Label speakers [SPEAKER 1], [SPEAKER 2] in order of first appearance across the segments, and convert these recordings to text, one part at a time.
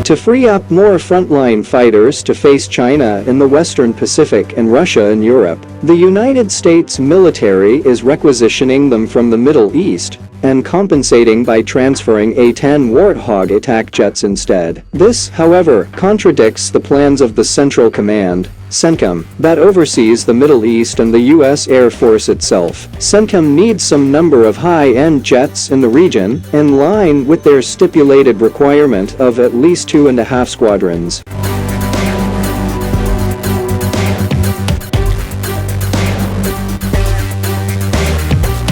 [SPEAKER 1] To free up more frontline fighters to face China in the Western Pacific and Russia in Europe, the United States military is requisitioning them from the Middle East and compensating by transferring A-10 Warthog attack jets instead. This, however, contradicts the plans of the Central Command, CENTCOM, that oversees the Middle East and the U.S. Air Force itself. CENTCOM needs some number of high-end jets in the region, in line with their stipulated requirement of at least 2.5 squadrons.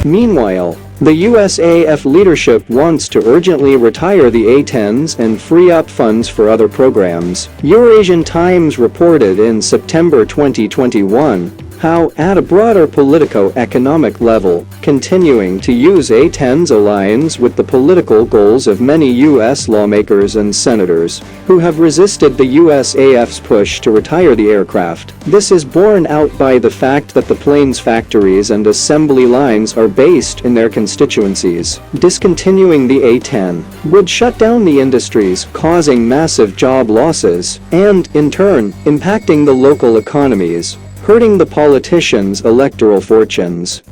[SPEAKER 1] Meanwhile, the USAF leadership wants to urgently retire the A-10s and free up funds for other programs. EurAsian Times reported in September 2021 how, at a broader politico-economic level, continuing to use A-10s aligns with the political goals of many U.S. lawmakers and senators, who have resisted the USAF's push to retire the aircraft. This is borne out by the fact that the plane's factories and assembly lines are based in their constituencies. Discontinuing the A-10 would shut down the industries, causing massive job losses, and, in turn, impacting the local economies, hurting the politicians' electoral fortunes.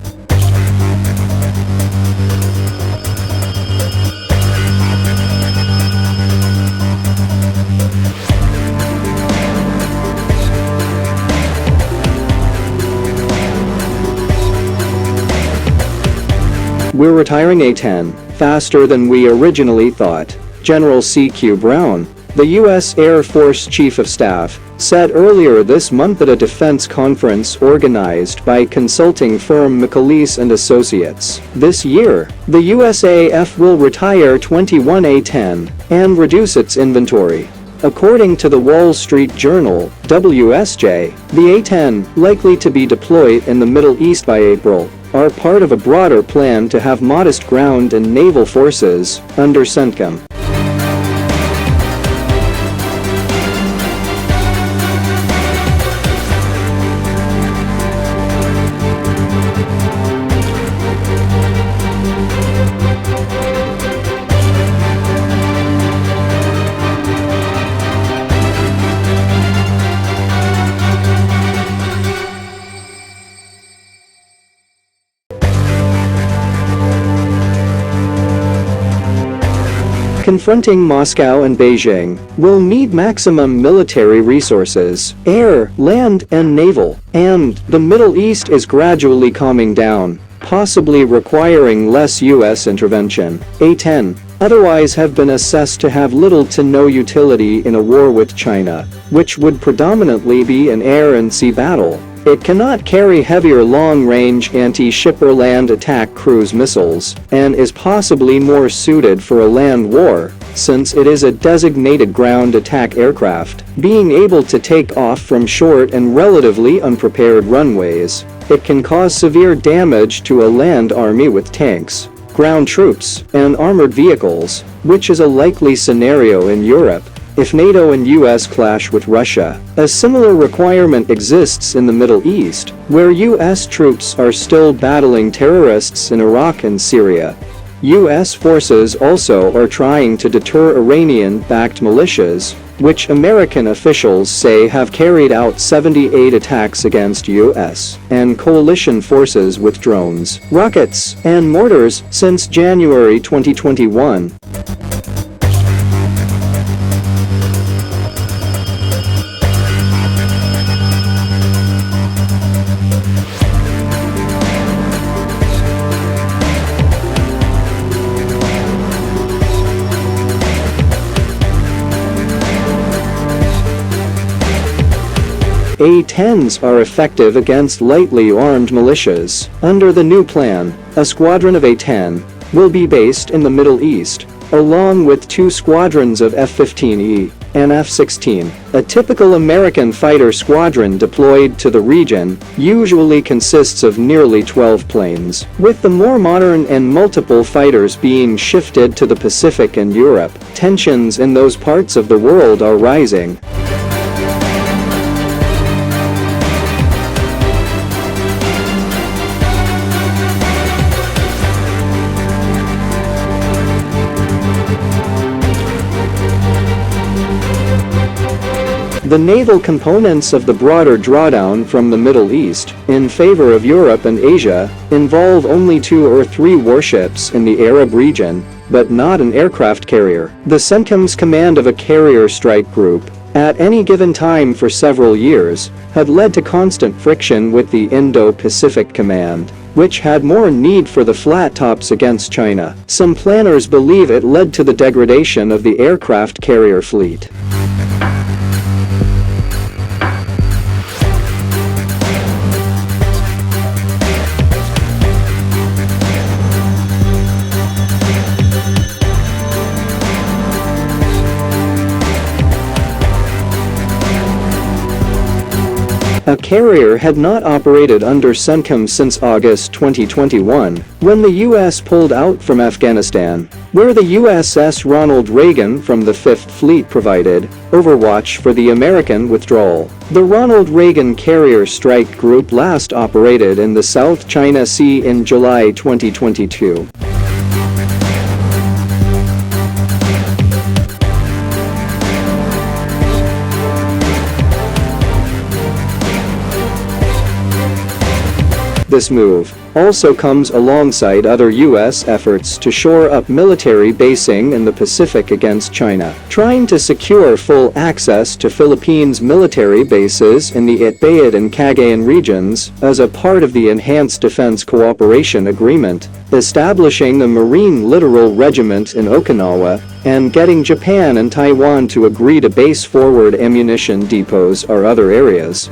[SPEAKER 1] We're retiring A-10 faster than we originally thought, General C.Q. Brown, the U.S. Air Force Chief of Staff, said earlier this month at a defense conference organized by consulting firm McAleese and Associates. This year, the USAF will retire 21 A-10 and reduce its inventory. According to the Wall Street Journal, WSJ, the A-10, likely to be deployed in the Middle East by April, are part of a broader plan to have modest ground and naval forces under CENTCOM. Confronting Moscow and Beijing will need maximum military resources, air, land, and naval, and the Middle East is gradually calming down, possibly requiring less U.S. intervention. A-10 otherwise have been assessed to have little to no utility in a war with China, which would predominantly be an air and sea battle. It cannot carry heavier long-range anti-ship or land attack cruise missiles, and is possibly more suited for a land war, since it is a designated ground attack aircraft, being able to take off from short and relatively unprepared runways. It can cause severe damage to a land army with tanks, ground troops, and armored vehicles, which is a likely scenario in Europe if NATO and US clash with Russia. A similar requirement exists in the Middle East, where US troops are still battling terrorists in Iraq and Syria. US forces also are trying to deter Iranian-backed militias, which American officials say have carried out 78 attacks against US and coalition forces with drones, rockets, and mortars since January 2021. A-10s are effective against lightly armed militias. Under the new plan, a squadron of A-10 will be based in the Middle East, along with 2 squadrons of F-15E and F-16. A typical American fighter squadron deployed to the region usually consists of nearly 12 planes, with the more modern and multiple fighters being shifted to the Pacific and Europe. Tensions in those parts of the world are rising. The naval components of the broader drawdown from the Middle East, in favor of Europe and Asia, involve only 2 or 3 warships in the Arab region, but not an aircraft carrier. The CENTCOM's command of a carrier strike group, at any given time for several years, had led to constant friction with the Indo-Pacific Command, which had more need for the flat tops against China. Some planners believe it led to the degradation of the aircraft carrier fleet. A carrier had not operated under CENTCOM since August 2021, when the U.S. pulled out from Afghanistan, where the USS Ronald Reagan from the 5th Fleet provided overwatch for the American withdrawal. The Ronald Reagan Carrier Strike Group last operated in the South China Sea in July 2022. This move also comes alongside other U.S. efforts to shore up military basing in the Pacific against China, trying to secure full access to Philippines' military bases in the Itbayat and Cagayan regions as a part of the Enhanced Defense Cooperation Agreement, establishing the Marine Littoral Regiment in Okinawa, and getting Japan and Taiwan to agree to base forward ammunition depots or other areas.